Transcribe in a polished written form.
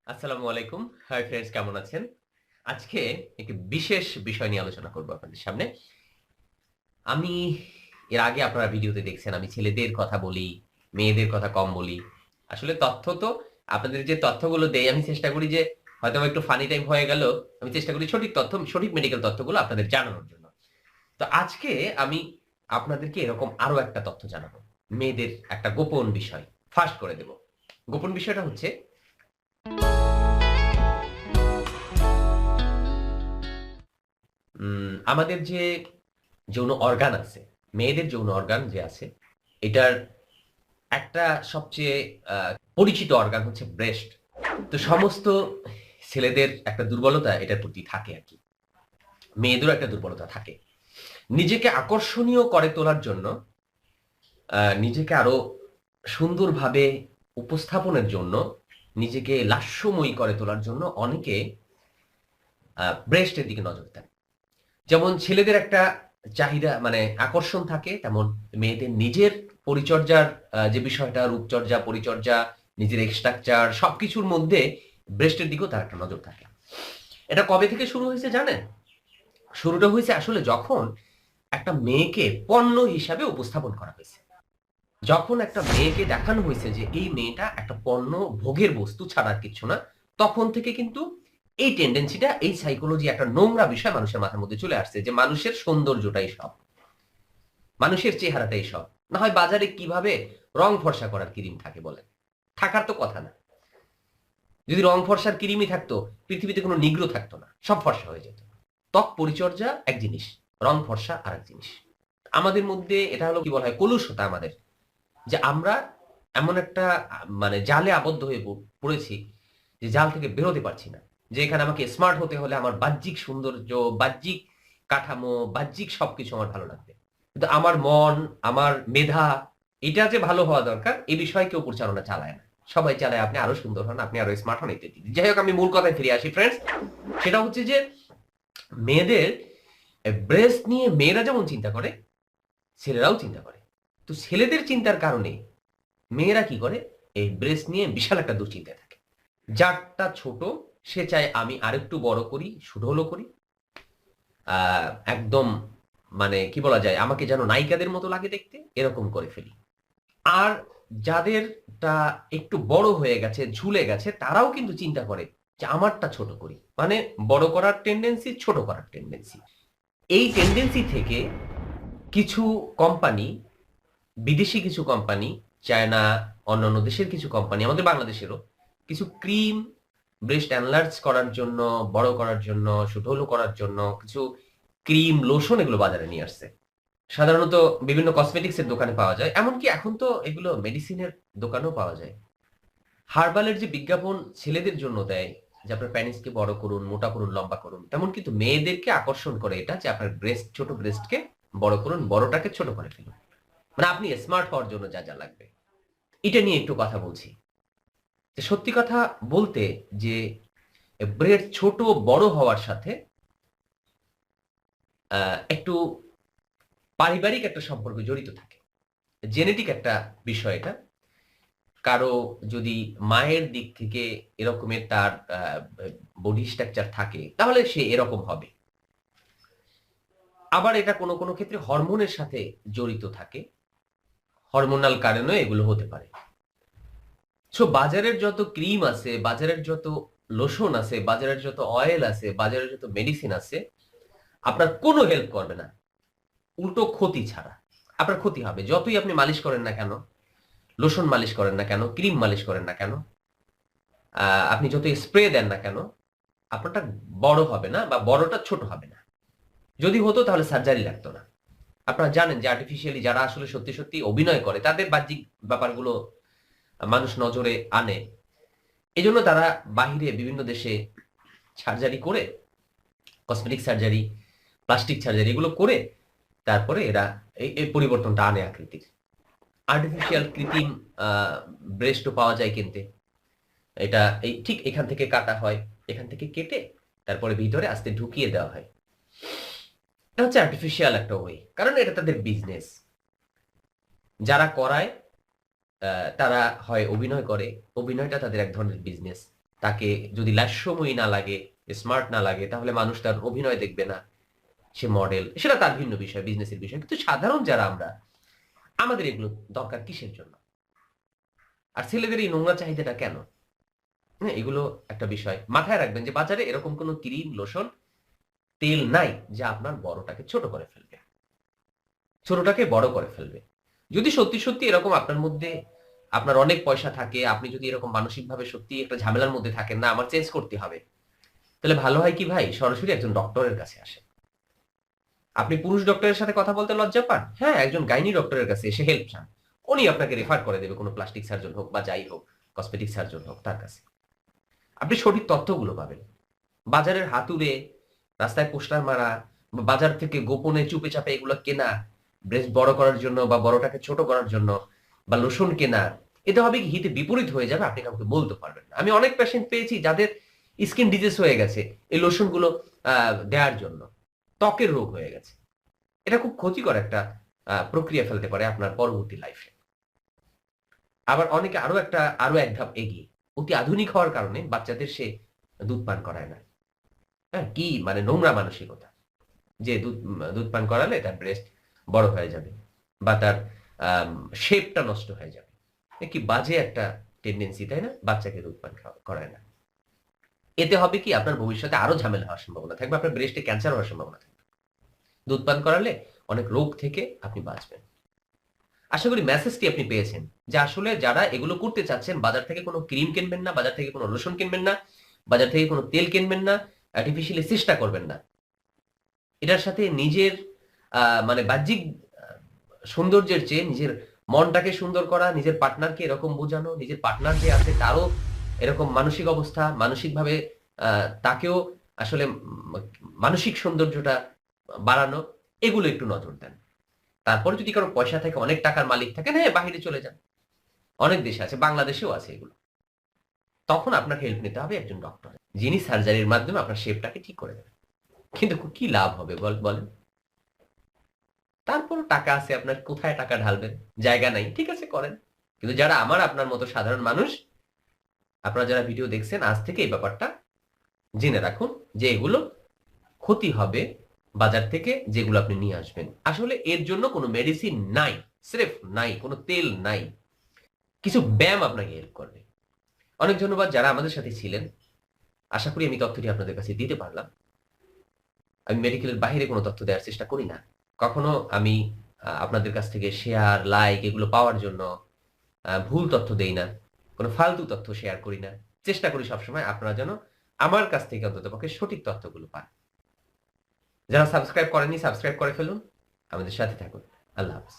আসসালামু আলাইকুম। Hi friends, কেমন আছেন? আজকে একটি বিশেষ বিষয় নিয়ে আলোচনা করব আপনাদের সামনে। আমি এর আগে আপনারা ভিডিওতে দেখছেন আমি ছেলেদের কথা বলি, মেয়েদের কথা কম বলি। আসলে তথ্য তো আপনাদের যে তথ্যগুলো দেই আমি চেষ্টা করি যে হয়তোবা একটু ফানি টাইম হয়ে গেল। আমি চেষ্টা করি সঠিক তথ্য, সঠিক মেডিকেল তথ্যগুলো আপনাদের জানানোর জন্য। তো আজকে আমি আপনাদেরকে এরকম আরো একটা তথ্য জানাবো। মেয়েদের একটা গোপন বিষয় ফাঁস করে দেব। গোপন বিষয়টা হচ্ছে আমাদের যে যৌন অর্গান আছে, মেয়েদের যৌন অর্গান যে আছে, এটার একটা সবচেয়ে পরিচিত অর্গান হচ্ছে ব্রেস্ট। তো সমস্ত ছেলেদের একটা দুর্বলতা এটার প্রতি থাকে আর কি, মেয়েদেরও একটা দুর্বলতা থাকে। নিজেকে আকর্ষণীয় করে তোলার জন্য, নিজেকে আরো সুন্দরভাবে উপস্থাপনের জন্য, নিজেকে লাস্যময়ী করে তোলার জন্য অনেকে ব্রেস্টের দিকে নজর দেন। যেমন ছেলেদের একটা চাহিদা মানে আকর্ষণ থাকে, তেমন মেয়েদের নিজের পরিচর্যার যে বিষয়টা, রূপচর্যা, পরিচর্যা, নিজের স্ট্রাকচার সবকিছুর মধ্যে ব্রেস্টের দিকেও তার একটা নজর থাকে। এটা কবে থেকে শুরু হয়েছে জানেন? শুরুটা হয়েছে আসলে যখন একটা মেয়েকে পণ্য হিসাবে উপস্থাপন করা হয়েছে। যখন একটা মেয়েকে দেখানো হয়েছে যে এই মেয়েটা একটা পণ্য, ভোগের বস্তু ছাড়া আর কিচ্ছু না, তখন থেকে কিন্তু এই টেন্ডেন্সিটা, এই সাইকোলজি, একটা নোংরা বিষয় মানুষের মাথার মধ্যে চলে আসছে যে মানুষের সৌন্দর্যটাই সব, মানুষের চেহারাটাই সব। না হয় বাজারে কিভাবে রং ফর্সা করার ক্রিম থাকে বলেন? থাকার তো কথা না। যদি রং ফর্সার ক্রিমই থাকতো, পৃথিবীতে কোনো নিগ্রো থাকতো না, সব ফর্সা হয়ে যেত। ত্বক পরিচর্যা এক জিনিস, রং ফর্সা আর এক জিনিস। আমাদের মধ্যে এটা হলো কি বলা হয়, কলুষতা আমাদের, যে আমরা এমন একটা মানে জালে আবদ্ধ হয়ে পড়েছি যে জাল থেকে বেরোতে পারছি না। যে এখানে আমাকে স্মার্ট হতে হলে আমার বাহ্যিক সৌন্দর্য, বাহ্যিক কাঠামো, বাহ্যিক সবকিছু আমার ভালো লাগবে, কিন্তু আমার মন, আমার মেধা, এটা যে ভালো হওয়া দরকার এই বিষয়ে কেউ পরিচালনা চালায় না। সবাই চালায় আপনি আরো সুন্দর হন, আপনি আরো স্মার্ট হন, ইত্যাদি। যাই হোক, আমি মূল কথায় ফিরে আসি ফ্রেন্ডস। সেটা হচ্ছে যে মেয়েদের ব্রেস্ট নিয়ে মেয়েরা যেমন চিন্তা করে, ছেলেরাও চিন্তা করে। তো ছেলেদের চিন্তার কারণে মেয়েরা কি করে, এই ব্রেস্ট নিয়ে বিশাল একটা দুশ্চিন্তায় থাকে। যারটা ছোট সে চায় আমি আরেকটু বড় করি, সুঢলো করি, একদম মানে কি বলা যায়, আমাকে যেন নায়িকাদের মতো লাগে দেখতে, এরকম করে ফেলি। আর যাদেরটা একটু বড় হয়ে গেছে, ঝুলে গেছে, তারাও কিন্তু চিন্তা করে যে আমারটা ছোট করি, মানে বড় করার টেন্ডেন্সি, ছোট করার টেন্ডেন্সি। এই টেন্ডেন্সি থেকে কিছু কোম্পানি, বিদেশি কিছু কোম্পানি, চায়না, অন্যান্য দেশের কিছু কোম্পানি, আমাদের বাংলাদেশেরও কিছু ক্রিম, ব্রেস্ট এনলার্জ করার জন্য, বড় করার জন্য, সুঢলো করার জন্য কিছু ক্রিম, লোশন এগুলো বাজারে নিয়ে আসছে। সাধারণত বিভিন্ন কসমেটিক্স এর দোকানে পাওয়া যায়, এমনকি এখন তো এগুলো মেডিসিনের দোকানেও পাওয়া যায়। হার্বালের যে বিজ্ঞাপন ছেলেদের জন্য দেয় যে আপনার প্যানিসকে বড় করুন, মোটা করুন, লম্বা করুন, তেমন কিন্তু মেয়েদেরকে আকর্ষণ করে এটা যে আপনার ব্রেস্ট, ছোট ব্রেস্টকে বড় করুন, বড়টাকে ছোট করে ফেলুন। মানে আপনি স্মার্ট হওয়ার জন্য যা যা লাগবে, এটা নিয়ে একটু কথা বলছি। যে সত্যি কথা বলতে, যে ব্রেস্ট ছোট বড় হওয়ার সাথে একটু পারিবারিক একটা সম্পর্ক জড়িত থাকে, জেনেটিক একটা বিষয় এটা। কারো যদি মায়ের দিক থেকে এরকমের তার বডি স্ট্রাকচার থাকে, তাহলে সে এরকম হবে। আবার এটা কোনো কোনো ক্ষেত্রে হরমোনের সাথে জড়িত থাকে, হরমোনাল কারণে এগুলো হতে পারে। সো বাজারের যত ক্রিম আছে, বাজারের যত লোশন আছে, বাজারের যত অয়েল আছে, বাজারের যত মেডিসিন আছে, আপনার কোনো হেল্প করবে না, উল্টো ক্ষতি ছাড়া। আপনার ক্ষতি হবে, যতই আপনি মালিশ করেন না কেন, লোশন মালিশ করেন না কেন, ক্রিম মালিশ করেন না কেন, আপনি যতই স্প্রে দেন না কেন, আপনারটা বড় হবে না, বা বড়টা ছোট হবে না। যদি হতো তাহলে সার্জারি লাগতো না। আপনারা জানেন যে আর্টিফিশিয়ালি যারা আসলে সত্যি সত্যি অভিনয় করে, তাদের বাহ্যিক ব্যাপারগুলো মানুষ নজরে আনে। এজন্য তারা বাহিরে বিভিন্ন দেশে সার্জারি করে, কসমেটিক সার্জারি, প্লাস্টিক সার্জারি এগুলো করে তারপরে এরা এই পরিবর্তনটা আনে আকৃতির। আর্টিফিশিয়াল কৃত্রিম ব্রেস্টও পাওয়া যায় কিনতে। এটা এই ঠিক এখান থেকে কাটা হয়, এখান থেকে কেটে তারপরে ভিতরে আস্তে ঢুকিয়ে দেওয়া হয়। এটা হচ্ছে আর্টিফিশিয়াল একটা ওয়ে, কারণ এটা তাদের বিজনেস। যারা করায় তারা হয় অভিনয় করে, অভিনয়টা তাদের এক ধরনের বিজনেস। তাকে যদি লাস্যময়ী না লাগে, স্মার্ট না লাগে, তাহলে মানুষ তার অভিনয় দেখবে না, সে মডেল, সেটা তার ভিন্ন বিষয়, বিজনেসের বিষয়। কিন্তু সাধারণ যারা আমরা, আমাদের এগুলো দরকার কিসের জন্য? আর ছেলেদের এই নোংরা চাহিদাটা কেন? হ্যাঁ, এগুলো একটা বিষয় মাথায় রাখবেন যে বাজারে এরকম কোনো ক্রিম, লোশন, তেল নাই যা আপনার বড়টাকে ছোট করে ফেলবে, ছোটটাকে বড় করে ফেলবে। যদি সত্যি সত্যি এরকম আপনার মধ্যে আপনার অনেক পয়সা থাকে, আপনি যদি এরকম মানসিকভাবে সত্যি একটা ঝামেলার মধ্যে থাকেন, না আমার চেঞ্জ করতে হবে, তাহলে ভালো হয় কি ভাই, সরাসরি একজন ডক্টরের কাছে আসেন। আপনি পুরুষ ডক্টরের সাথে কথা বলতে লজ্জা পান, হ্যাঁ, একজন গাইনি ডক্টরের কাছে এসে হেল্প চান। উনি আপনাকে রেফার করে দেবে কোনো প্লাস্টিক সার্জন হোক বা যাই হোক, কসমেটিক সার্জন হোক, তার কাছে আপনি সঠিক তথ্যগুলো পাবেন। বাজারের হাতুড়ে, রাস্তায় পোস্টার মারা, বা বাজার থেকে গোপনে চুপে চাপে এগুলো কেনা, ব্রেস্ট বড় করার জন্য বা বড়টাকে ছোট করার জন্য, বা লোশন কেনা, এটা হবে কি হিতে বিপরীত হয়ে যাবে, আপনি কাউকে বলতে পারবেন না। আমি অনেক পেশেন্ট পেয়েছি যাদের স্কিন ডিজিজ হয়ে গেছে এই লোশনগুলো দেওয়ার জন্য, ত্বকের রোগ হয়ে গেছে। এটা খুব ক্ষতিকর একটা প্রক্রিয়া ফেলতে পারে আপনার পরবর্তী লাইফে। আবার অনেকে আরো এক ধাপ এগিয়ে, অতি আধুনিক হওয়ার কারণে বাচ্চাদের সে দুধ পান করায় না। হ্যাঁ, কি মানে নোংরা মানসিকতা, যে দুধ পান করালে তার ব্রেস্ট বড় হয়ে যাবে বা তার শেপটা নষ্ট হয়ে যাবে। কি বাজে একটা টেন্ডেন্সি, তাই না? বাচ্চাকে দুধ পান করায় না। এতে হবে কি, আপনার ভবিষ্যতে আরো ঝামেলা হওয়ার সম্ভাবনা থাকবে, আপনার ব্রেস্টে ক্যান্সার হওয়ার সম্ভাবনা থাকবে। দুধ পান করালে অনেক রোগ থেকে আপনি বাঁচবেন। আশা করি মেসেজটি আপনি পেয়েছেন যে আসলে যারা এগুলো করতে চাচ্ছেন, বাজার থেকে কোনো ক্রিম কিনবেন না, বাজার থেকে কোনো লোশন কিনবেন না, বাজার থেকে কোনো তেল কিনবেন না, আর্টিফিশিয়ালি চেষ্টা করবেন না। এটার সাথে নিজের মানে বাহ্যিক সৌন্দর্যের চেয়ে নিজের মনটাকে সুন্দর করা, নিজের পার্টনারকে এরকম বোঝানো, নিজের পার্টনার যে আছে তারও এরকম মানসিক অবস্থা, মানসিকভাবে তাকেও আসলে মানসিক সৌন্দর্যটা বাড়ানো, এগুলো একটু নজর দেন। তারপরে যদি কারো পয়সা থাকে, অনেক টাকার মালিক থাকেন, হ্যাঁ, বাহিরে চলে যান। অনেক দেশে আছে, বাংলাদেশেও আছে এগুলো। তখন আপনার হেল্প নিতে হবে একজন ডক্টর, যিনি সার্জারির মাধ্যমে আপনার শেপটাকে ঠিক করে দেবেন। কিন্তু কি লাভ হবে বলেন? তারপরও টাকা আছে আপনার, কোথায় টাকা ঢালবেন? জায়গা নাই, ঠিক আছে করেন। কিন্তু যারা আপনার মতো সাধারণ মানুষ, আপনারা যারা ভিডিও দেখছেন, আজ থেকে এই ব্যাপারটা জেনে রাখুন যে এগুলো ক্ষতি হবে বাজার থেকে যেগুলো আপনি নিয়ে আসবেন। আসলে এর জন্য কোনো মেডিসিন নাই, স্রেফ নাই, কোনো তেল নাই। কিছু ব্যায়াম আপনাকে হেল্প করবে। অনেক ধন্যবাদ যারা আমাদের সাথে ছিলেন। আশা করি আমি তথ্যটি আপনাদের কাছে দিতে পারলাম। আমি মেডিকেলের বাইরে কোনো তথ্য দেওয়ার চেষ্টা করি না। কখনো আমি আপনাদের কাছ থেকে শেয়ার, লাইক এগুলো পাওয়ার জন্য ভুল তথ্য দেই না। কোনো ফালতু তথ্য শেয়ার করি না। চেষ্টা করি সবসময় আপনারা যেন আমার কাছ থেকে অন্ততপক্ষে সঠিক তথ্যগুলো পান। যারা সাবস্ক্রাইব করেননি, সাবস্ক্রাইব করে ফেলুন। আমাদের সাথে থাকুন। আল্লাহ হাফেজ।